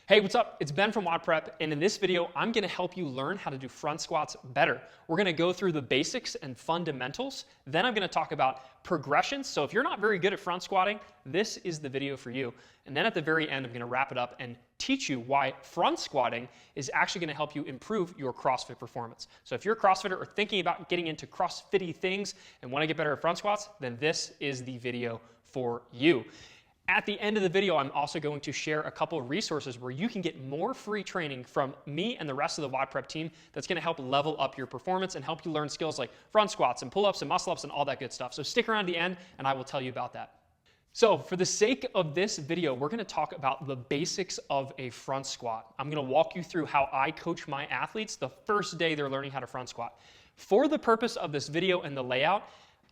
Hey, what's up? It's Ben from WOD Prep, and in this video, I'm gonna help you learn how to do front squats better. We're gonna go through the basics and fundamentals, then I'm gonna talk about progressions. So if you're not very good at front squatting, this is the video for you. And then at the very end, I'm gonna wrap it up and teach you why front squatting is actually gonna help you improve your CrossFit performance. So if you're a CrossFitter or thinking about getting into CrossFit-y things and wanna get better at front squats, then this is the video for you. At the end of the video, I'm also going to share a couple of resources where you can get more free training from me and the rest of the WOD Prep team that's going to help level up your performance and help you learn skills like front squats and pull-ups and muscle-ups and all that good stuff. So stick around to the end and I will tell you about that. So for the sake of this video, we're going to talk about the basics of a front squat. I'm going to walk you through how I coach my athletes the first day they're learning how to front squat. For the purpose of this video and the layout,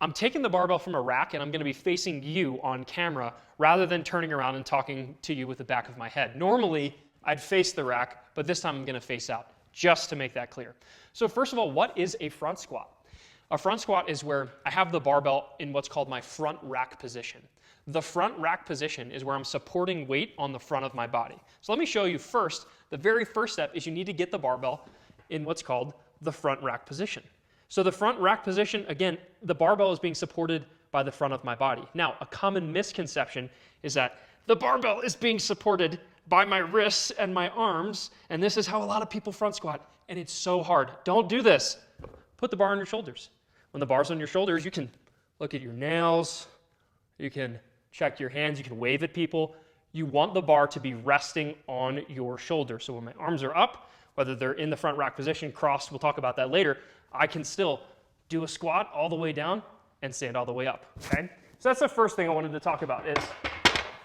I'm taking the barbell from a rack and I'm going to be facing you on camera rather than turning around and talking to you with the back of my head. Normally, I'd face the rack, but this time I'm going to face out, just to make that clear. So first of all, what is a front squat? A front squat is where I have the barbell in what's called my front rack position. The front rack position is where I'm supporting weight on the front of my body. So let me show you first. The very first step is you need to get the barbell in what's called the front rack position. So the front rack position, again, the barbell is being supported by the front of my body. Now, a common misconception is that the barbell is being supported by my wrists and my arms, and this is how a lot of people front squat, and it's so hard. Don't do this. Put the bar on your shoulders. When the bar's on your shoulders, you can look at your nails, you can check your hands, you can wave at people. You want the bar to be resting on your shoulder. So when my arms are up, whether they're in the front rack position, crossed, we'll talk about that later, I can still do a squat all the way down and stand all the way up, okay? So that's the first thing I wanted to talk about is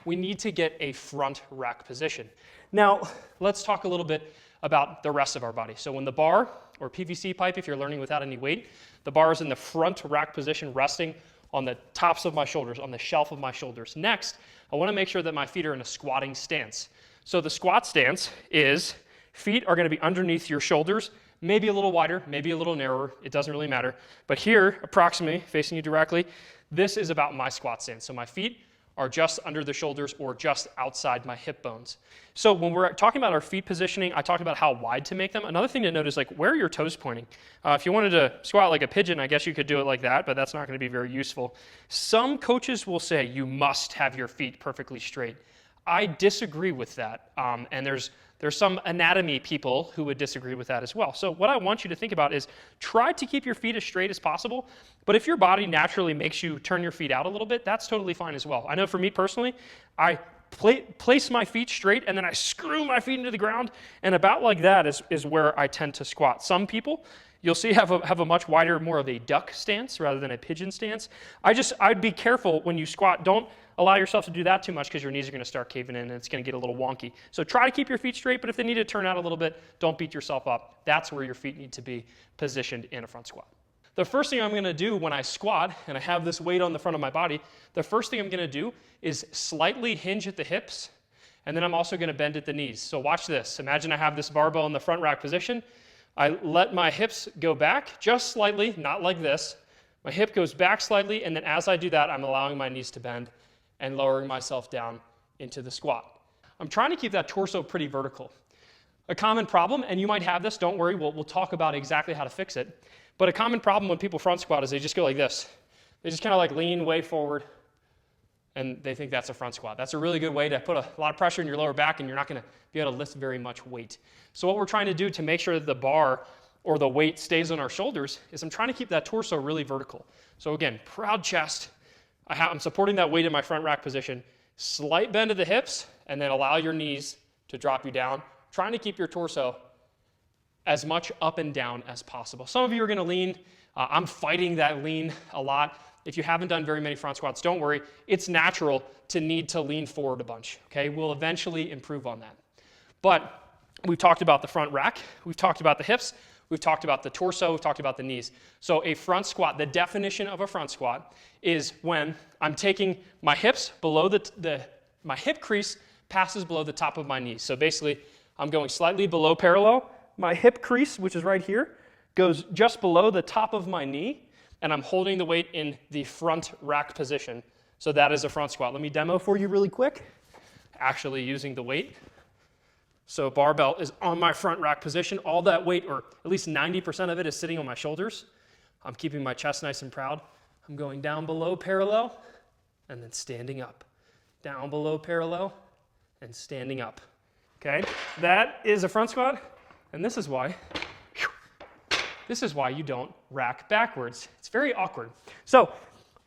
we need to get a front rack position. Now, let's talk a little bit about the rest of our body. So when the bar, or PVC pipe if you're learning without any weight, the bar is in the front rack position resting on the tops of my shoulders, on the shelf of my shoulders. Next, I wanna make sure that my feet are in a squatting stance. So the squat stance is feet are gonna be underneath your shoulders, maybe a little wider, maybe a little narrower, it doesn't really matter. But here, approximately, facing you directly, this is about my squat stance. So my feet are just under the shoulders or just outside my hip bones. So when we're talking about our feet positioning, I talked about how wide to make them. Another thing to note is like, where are your toes pointing? If you wanted to squat like a pigeon, I guess you could do it like that, but that's not gonna be very useful. Some coaches will say you must have your feet perfectly straight. I disagree with that, and there's some anatomy people who would disagree with that as well. So what I want you to think about is try to keep your feet as straight as possible, but if your body naturally makes you turn your feet out a little bit, that's totally fine as well. I know for me personally, I place my feet straight and then I screw my feet into the ground, and about like that is where I tend to squat. Some people, you'll see have a much wider, more of a duck stance rather than a pigeon stance. I'd be careful when you squat. Don't allow yourself to do that too much because your knees are going to start caving in and it's going to get a little wonky. So try to keep your feet straight, but if they need to turn out a little bit, don't beat yourself up. That's where your feet need to be positioned in a front squat. The first thing I'm going to do when I squat and I have this weight on the front of my body, the first thing I'm going to do is slightly hinge at the hips, and then I'm also going to bend at the knees. So watch this. Imagine I have this barbell in the front rack position. I let my hips go back just slightly, not like this. My hip goes back slightly, and then as I do that, I'm allowing my knees to bend and lowering myself down into the squat. I'm trying to keep that torso pretty vertical. A common problem, and you might have this, don't worry, we'll talk about exactly how to fix it, but a common problem when people front squat is they just go like this. They just kind of like lean way forward, and they think that's a front squat. That's a really good way to put a lot of pressure in your lower back, and you're not gonna be able to lift very much weight. So what we're trying to do to make sure that the bar or the weight stays on our shoulders is I'm trying to keep that torso really vertical. So again, proud chest, I'm supporting that weight in my front rack position, slight bend of the hips, and then allow your knees to drop you down, trying to keep your torso as much up and down as possible. Some of you are gonna lean. I'm fighting that lean a lot. If you haven't done very many front squats, don't worry. It's natural to need to lean forward a bunch, okay? We'll eventually improve on that. But we've talked about the front rack, we've talked about the hips, we've talked about the torso, we've talked about the knees. So a front squat, the definition of a front squat is when I'm taking my hips below my hip crease passes below the top of my knees. So basically, I'm going slightly below parallel. My hip crease, which is right here, goes just below the top of my knee, and I'm holding the weight in the front rack position. So that is a front squat. Let me demo for you really quick, actually using the weight. So barbell is on my front rack position. All that weight, or at least 90% of it, is sitting on my shoulders. I'm keeping my chest nice and proud. I'm going down below parallel and then standing up. Down below parallel and standing up. Okay, that is a front squat, and this is why you don't rack backwards. It's very awkward. So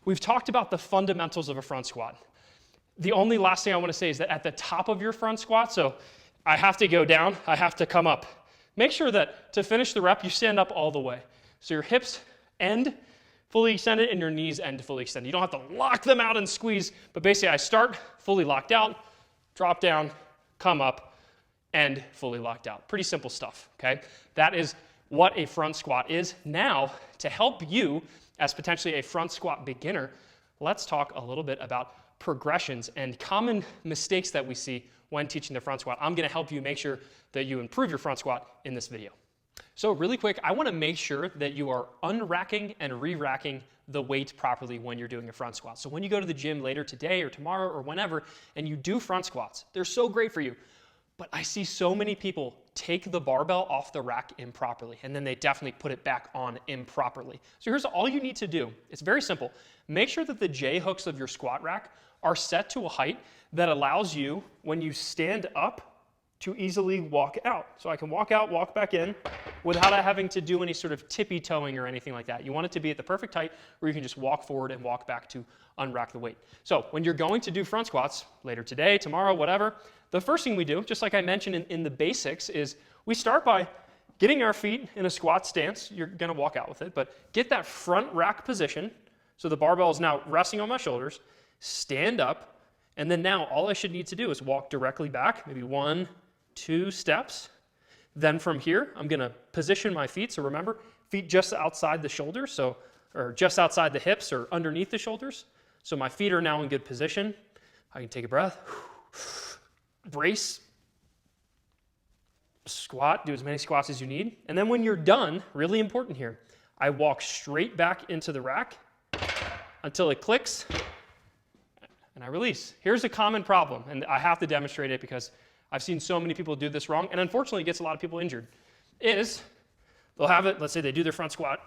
we've talked about the fundamentals of a front squat. The only last thing I want to say is that at the top of your front squat, so I have to go down, I have to come up. Make sure that to finish the rep, you stand up all the way. So your hips end fully extended and your knees end fully extended. You don't have to lock them out and squeeze, but basically I start fully locked out, drop down, come up, and fully locked out. Pretty simple stuff, okay? That is what a front squat is. Now, to help you as potentially a front squat beginner, let's talk a little bit about progressions and common mistakes that we see when teaching the front squat. I'm gonna help you make sure that you improve your front squat in this video. So really quick, I wanna make sure that you are unracking and re-racking the weight properly when you're doing a front squat. So when you go to the gym later today or tomorrow or whenever, and you do front squats, they're so great for you. But I see so many people take the barbell off the rack improperly, and then they definitely put it back on improperly. So here's all you need to do. It's very simple. Make sure that the J hooks of your squat rack are set to a height that allows you, when you stand up, to easily walk out. So I can walk out, walk back in, without having to do any sort of tippy toeing or anything like that. You want it to be at the perfect height where you can just walk forward and walk back to unrack the weight. So when you're going to do front squats, later today, tomorrow, whatever, the first thing we do, just like I mentioned in the basics, is we start by getting our feet in a squat stance. You're gonna walk out with it, but get that front rack position. So the barbell is now resting on my shoulders, stand up, and then now all I should need to do is walk directly back, maybe 1, 2 steps. Then from here, I'm gonna position my feet. So remember, feet just outside the shoulders, or just outside the hips or underneath the shoulders. So my feet are now in good position. I can take a breath. Brace, squat, do as many squats as you need. And then when you're done, really important here, I walk straight back into the rack until it clicks, and I release. Here's a common problem, and I have to demonstrate it because I've seen so many people do this wrong, and unfortunately it gets a lot of people injured, is they'll have it, let's say they do their front squat,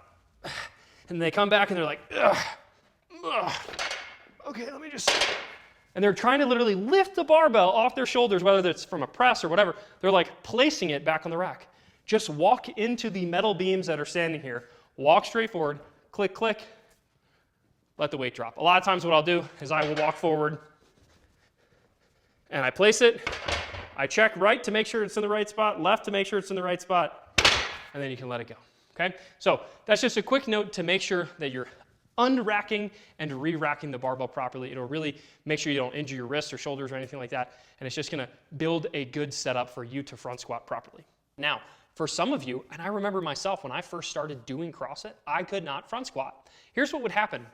and they come back and they're like, ugh, okay, let me just... And they're trying to literally lift the barbell off their shoulders, whether that's from a press or whatever. They're like placing it back on the rack. Just walk into the metal beams that are standing here. Walk straight forward, click, click, let the weight drop. A lot of times what I'll do is I will walk forward and I place it. I check right to make sure it's in the right spot, left to make sure it's in the right spot, and then you can let it go, okay? So that's just a quick note to make sure that you're unracking and re-racking the barbell properly. It'll really make sure you don't injure your wrists or shoulders or anything like that, and it's just gonna build a good setup for you to front squat properly. Now, for some of you, and I remember myself when I first started doing CrossFit, I could not front squat. Here's what would happen.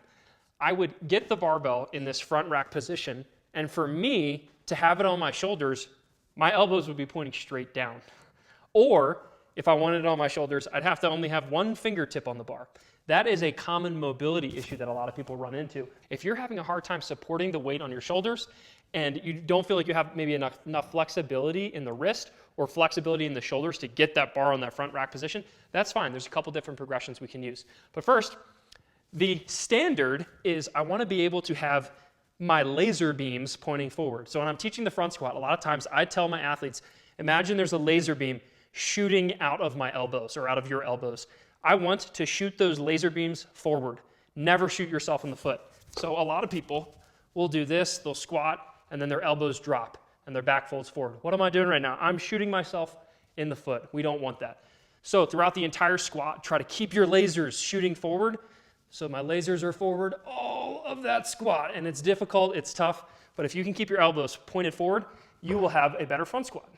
I would get the barbell in this front rack position, and for me to have it on my shoulders, my elbows would be pointing straight down. Or if I wanted it on my shoulders, I'd have to only have one fingertip on the bar. That is a common mobility issue that a lot of people run into. If you're having a hard time supporting the weight on your shoulders and you don't feel like you have maybe enough flexibility in the wrist or flexibility in the shoulders to get that bar on that front rack position, that's fine. There's a couple different progressions we can use. But first, the standard is I want to be able to have my laser beams pointing forward. So when I'm teaching the front squat, a lot of times I tell my athletes, imagine there's a laser beam shooting out of my elbows or out of your elbows. I want to shoot those laser beams forward. Never shoot yourself in the foot. So a lot of people will do this, they'll squat, and then their elbows drop, and their back folds forward. What am I doing right now? I'm shooting myself in the foot. We don't want that. So throughout the entire squat, try to keep your lasers shooting forward. So my lasers are forward all of that squat, and it's difficult, it's tough, but if you can keep your elbows pointed forward, you will have a better front squat.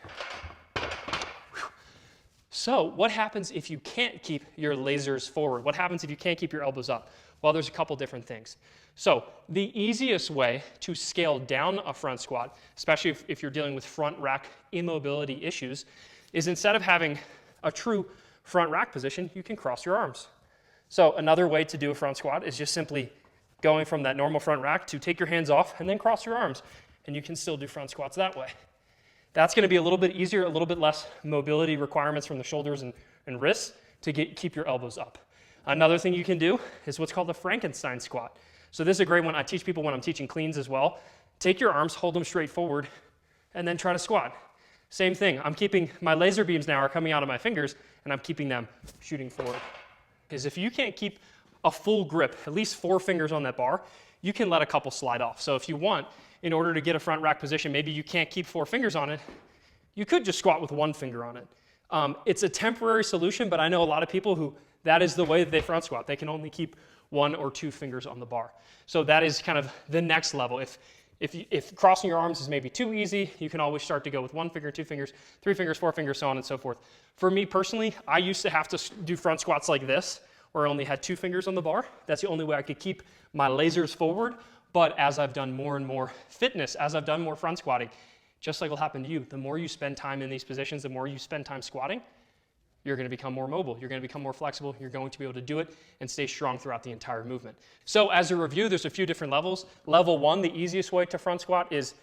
So what happens if you can't keep your lasers forward? What happens if you can't keep your elbows up? Well, there's a couple different things. So the easiest way to scale down a front squat, especially if you're dealing with front rack immobility issues, is instead of having a true front rack position, you can cross your arms. So another way to do a front squat is just simply going from that normal front rack to take your hands off and then cross your arms. And you can still do front squats that way. That's going to be a little bit easier, a little bit less mobility requirements from the shoulders and wrists to keep your elbows up. Another thing you can do is what's called the Frankenstein squat. So this is a great one. I teach people when I'm teaching cleans as well. Take your arms, hold them straight forward, and then try to squat. Same thing. I'm keeping my laser beams now are coming out of my fingers, and I'm keeping them shooting forward. Because if you can't keep a full grip, at least 4 fingers on that bar, you can let a couple slide off. So if you want, in order to get a front rack position, maybe you can't keep 4 fingers on it, you could just squat with 1 finger on it. It's a temporary solution, but I know a lot of people who that is the way that they front squat. They can only keep 1 or 2 fingers on the bar. So that is kind of the next level. If crossing your arms is maybe too easy, you can always start to go with 1 finger, 2 fingers, 3 fingers, 4 fingers, so on and so forth. For me personally, I used to have to do front squats like this, where I only had 2 fingers on the bar. That's the only way I could keep my lasers forward. But as I've done more and more fitness, as I've done more front squatting, just like will happen to you, the more you spend time in these positions, the more you spend time squatting, you're going to become more mobile, you're going to become more flexible, you're going to be able to do it and stay strong throughout the entire movement. So as a review, there's a few different levels. Level 1, the easiest way to front squat is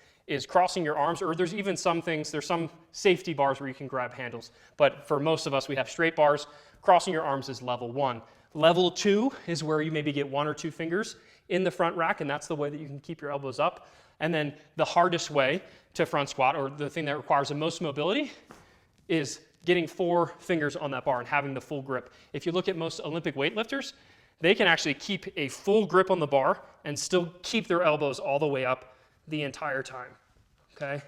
crossing your arms, or there's even some things, there's some safety bars where you can grab handles. But for most of us, we have straight bars. Crossing your arms is level 1. Level 2 is where you maybe get 1 or 2 fingers in the front rack, and that's the way that you can keep your elbows up. And then the hardest way to front squat, or the thing that requires the most mobility, is getting 4 fingers on that bar and having the full grip. If you look at most Olympic weightlifters, they can actually keep a full grip on the bar and still keep their elbows all the way up the entire time, okay?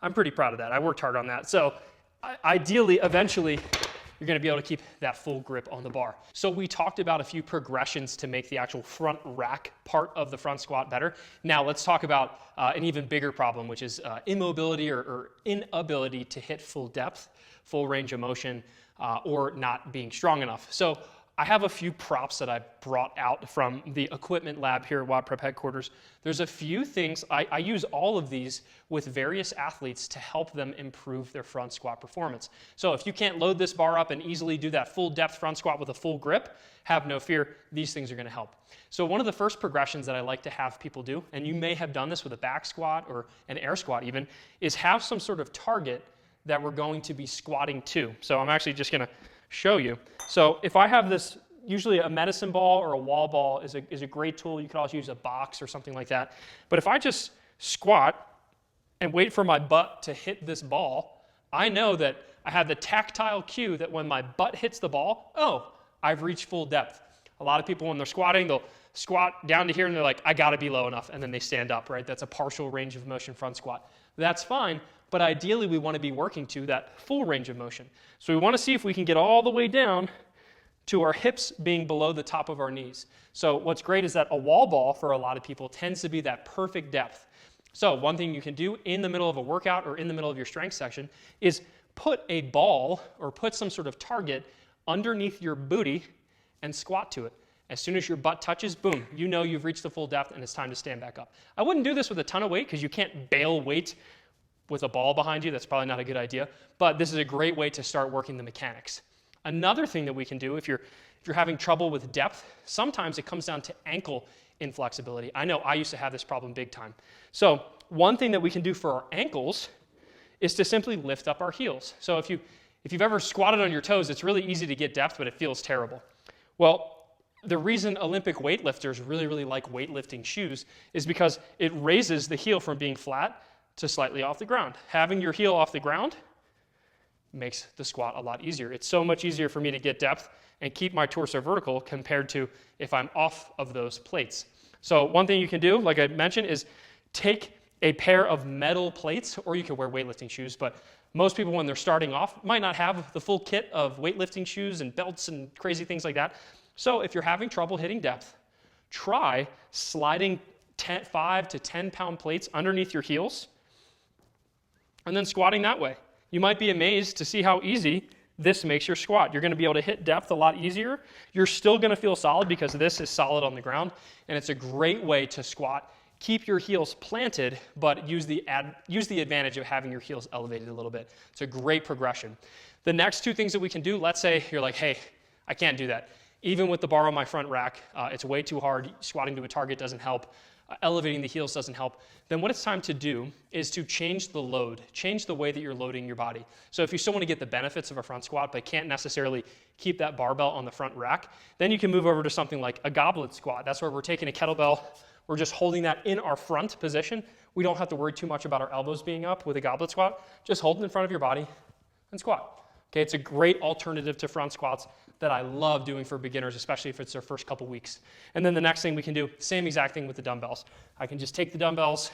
I'm pretty proud of that. I worked hard on that. So ideally, eventually, you're going to be able to keep that full grip on the bar. So we talked about a few progressions to make the actual front rack part of the front squat better. Now let's talk about an even bigger problem, which is immobility or inability to hit full depth, full range of motion, or not being strong enough. So I have a few props that I brought out from the equipment lab here at WOD Prep headquarters. There's a few things, I use all of these with various athletes to help them improve their front squat performance. So if you can't load this bar up and easily do that full depth front squat with a full grip, have no fear, these things are gonna help. So one of the first progressions that I like to have people do, and you may have done this with a back squat or an air squat even, is have some sort of target that we're going to be squatting to. So I'm actually just gonna show you. So if I have this, usually a medicine ball or a wall ball is a great tool. You could also use a box or something like that. But if I just squat and wait for my butt to hit this ball, I know that I have the tactile cue that when my butt hits the ball, oh, I've reached full depth. A lot of people when they're squatting, they'll squat down to here and they're like, I gotta be low enough, and then they stand up, right? That's a partial range of motion front squat. That's fine, but ideally we wanna be working to that full range of motion. So we wanna see if we can get all the way down to our hips being below the top of our knees. So what's great is that a wall ball for a lot of people tends to be that perfect depth. So one thing you can do in the middle of a workout or in the middle of your strength section is put a ball or put some sort of target underneath your booty and squat to it. As soon as your butt touches, boom, you know you've reached the full depth and it's time to stand back up. I wouldn't do this with a ton of weight because you can't bail weight with a ball behind you. That's probably not a good idea, but this is a great way to start working the mechanics. Another thing that we can do if you're having trouble with depth, sometimes it comes down to ankle inflexibility. I know I used to have this problem big time. So one thing that we can do for our ankles is to simply lift up our heels. So if you've ever squatted on your toes, it's really easy to get depth, but it feels terrible. Well, the reason Olympic weightlifters really, really like weightlifting shoes is because it raises the heel from being flat to slightly off the ground. Having your heel off the ground makes the squat a lot easier. It's so much easier for me to get depth and keep my torso vertical compared to if I'm off of those plates. So one thing you can do, like I mentioned, is take a pair of metal plates, or you can wear weightlifting shoes, but most people when they're starting off might not have the full kit of weightlifting shoes and belts and crazy things like that. So if you're having trouble hitting depth, try sliding 5 to 10 pound plates underneath your heels and then squatting that way. You might be amazed to see how easy this makes your squat. You're going to be able to hit depth a lot easier. You're still going to feel solid because this is solid on the ground, and it's a great way to squat. Keep your heels planted, but use the advantage of having your heels elevated a little bit. It's a great progression. The next two things that we can do, let's say you're like, hey, I can't do that. Even with the bar on my front rack, it's way too hard. Squatting to a target doesn't help. elevating the heels doesn't help, then what it's time to do is to change the load, change the way that you're loading your body. So if you still want to get the benefits of a front squat, but can't necessarily keep that barbell on the front rack, then you can move over to something like a goblet squat. That's where we're taking a kettlebell, we're just holding that in our front position. We don't have to worry too much about our elbows being up with a goblet squat. Just hold it in front of your body and squat. Okay, it's a great alternative to front squats that I love doing for beginners, especially if it's their first couple weeks. And then the next thing we can do, same exact thing with the dumbbells. I can just take the dumbbells,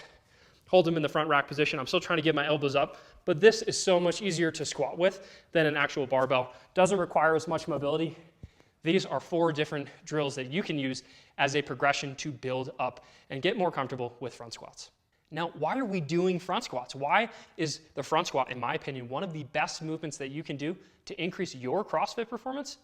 hold them in the front rack position. I'm still trying to get my elbows up, but this is so much easier to squat with than an actual barbell. Doesn't require as much mobility. These are 4 different drills that you can use as a progression to build up and get more comfortable with front squats. Now, why are we doing front squats? Why is the front squat, in my opinion, one of the best movements that you can do to increase your CrossFit performance?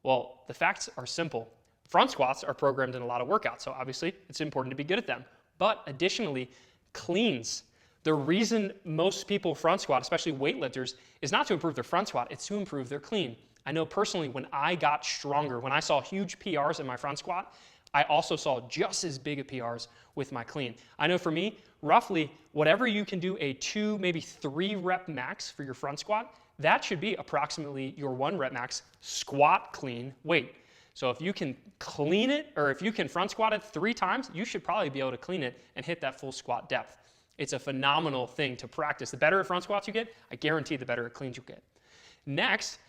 Well, the facts are simple. Front squats are programmed in a lot of workouts, so obviously it's important to be good at them. But additionally, cleans. The reason most people front squat, especially weightlifters, is not to improve their front squat, it's to improve their clean. I know personally when I got stronger, when I saw huge PRs in my front squat, I also saw just as big of PRs with my clean. I know for me, roughly whatever you can do a 2, maybe 3 rep max for your front squat, that should be approximately your 1 rep max squat clean weight. So if you can clean it, or if you can front squat it 3 times, you should probably be able to clean it and hit that full squat depth. It's a phenomenal thing to practice. The better at front squats you get, I guarantee the better at cleans you get. Next,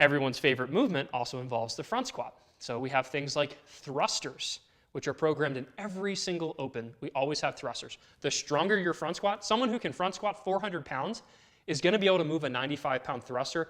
everyone's favorite movement also involves the front squat. So we have things like thrusters, which are programmed in every single open. We always have thrusters. The stronger your front squat, someone who can front squat 400 pounds is going to be able to move a 95-pound thruster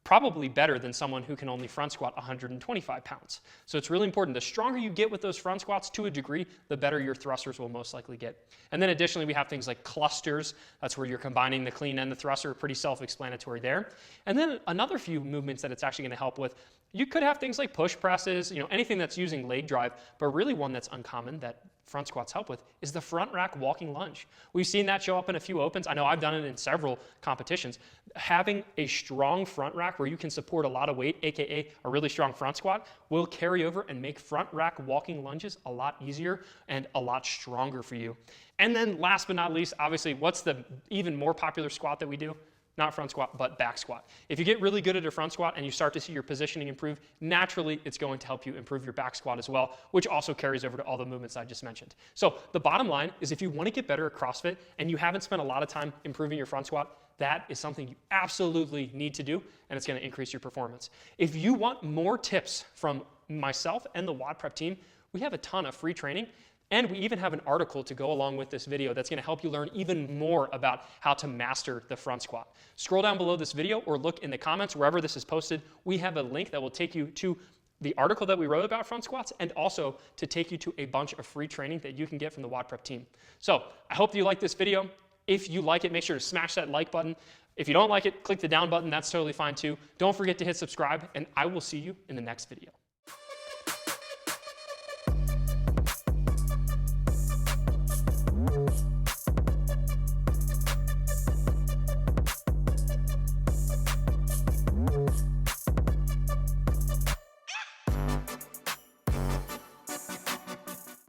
probably better than someone who can only front squat 125 pounds. So it's really important. The stronger you get with those front squats to a degree, the better your thrusters will most likely get. And then additionally, we have things like clusters. That's where you're combining the clean and the thruster. Pretty self-explanatory there. And then another few movements that it's actually going to help with, you could have things like push presses, anything that's using leg drive, but really one that's uncommon that front squats help with is the front rack walking lunge. We've seen that show up in a few opens. I know I've done it in several competitions. Having a strong front rack where you can support a lot of weight, aka a really strong front squat, will carry over and make front rack walking lunges a lot easier and a lot stronger for you. And then last but not least, obviously, what's the even more popular squat that we do? Not front squat, but back squat. If you get really good at a front squat and you start to see your positioning improve, naturally it's going to help you improve your back squat as well, which also carries over to all the movements I just mentioned. So the bottom line is if you want to get better at CrossFit and you haven't spent a lot of time improving your front squat, that is something you absolutely need to do, and it's going to increase your performance. If you want more tips from myself and the WOD Prep team, we have a ton of free training. And we even have an article to go along with this video that's going to help you learn even more about how to master the front squat. Scroll down below this video or look in the comments wherever this is posted. We have a link that will take you to the article that we wrote about front squats and also to take you to a bunch of free training that you can get from the WOD Prep team. So I hope that you like this video. If you like it, make sure to smash that like button. If you don't like it, click the down button. That's totally fine too. Don't forget to hit subscribe, and I will see you in the next video.